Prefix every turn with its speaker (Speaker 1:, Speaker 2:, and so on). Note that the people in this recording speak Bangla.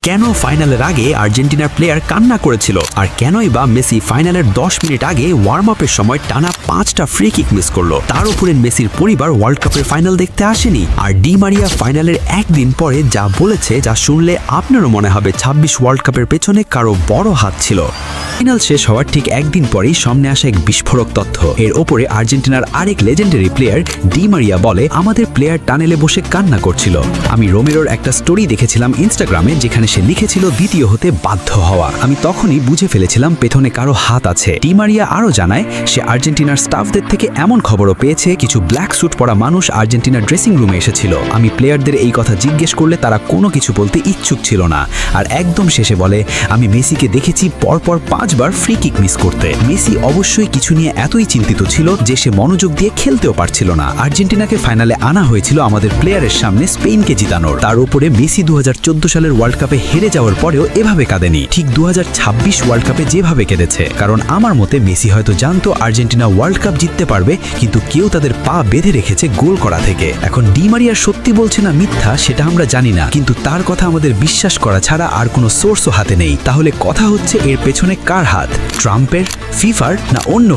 Speaker 1: কেন ফাইনালের আগে আর্জেন্টিনার প্লেয়ার কান্না করেছিল আর কেনই বা মেসি ফাইনালের 10 মিনিট আগে ওয়ার্ম আপের সময় টানা 5টা ফ্রি কিক মিস করলো। তার উপরে মেসির পরিবার ওয়ার্ল্ড কাপের ফাইনাল দেখতে আসেনি। আর ডি মারিয়া ফাইনালের একদিন পরে যা বলেছে, যা শুনলে আপনারও মনে হবে 26 ওয়ার্ল্ড কাপের পেছনে কারো বড় হাত ছিল। ফাইনাল শেষ হওয়ার ঠিক একদিন পরেই সামনে আসে এক বিস্ফোরক তথ্য। এর ওপরে আর্জেন্টিনার আরেক লেজেন্ডারি প্লেয়ার ডি মারিয়া বলে, আমাদের প্লেয়ার টানেলে বসে কান্না করছিল। আমি রোমেরোর একটা স্টোরি দেখেছিলাম ইনস্টাগ্রামে, যেখানে সে লিখেছিল দ্বিতীয় হতে বাধ্য হওয়া। আমি তখনই বুঝে ফেলেছিলাম পেছনে কারো হাত আছে। ডি মারিয়া আরও জানায়, সে আর্জেন্টিনার স্টাফদের থেকে এমন খবরও পেয়েছে কিছু ব্ল্যাক স্যুট পরা মানুষ আর্জেন্টিনার ড্রেসিং রুমে এসেছিল। আমি প্লেয়ারদের এই কথা জিজ্ঞেস করলে তারা কোনো কিছু বলতে ইচ্ছুক ছিল না। আর একদম শেষে বলে, আমি মেসিকে দেখেছি পরপর 5 বার ফ্রি কিক মিস করতে। মেসি অবশ্যই কিছু নিয়ে এতই চিন্তিত ছিল যে সে মনোযোগ দিয়ে খেলতেও পারছিল না। আর্জেন্টিনাকে ফাইনালে আনা হয়েছিল আমাদের প্লেয়ারের সামনে স্পেনকে জিতানোর। তার উপরে মেসি 2014 সালের ওয়ার্ল্ড কাপে হেরে যাওয়ার পরেও এভাবে কাঁদেনি, ঠিক 2026 ওয়ার্ল্ড কাপে যেভাবে কেঁদেছে। কারণ আমার মতে মেসি হয়তো জানতো আর্জেন্টিনা ওয়ার্ল্ড কাপ জিততে পারবে, কিন্তু কেউ তাদের পা বেঁধে রেখেছে গোল করা থেকে। এখন ডি মারিয়া সত্যি বলছে না মিথ্যা সেটা আমরা জানি না, কিন্তু তার কথা আমাদের বিশ্বাস করা ছাড়া আর কোনো সোর্সও হাতে নেই। তাহলে কথা হচ্ছে, এর পেছনে কার হাত? ট্রাম্পের, ফিফার না অন্য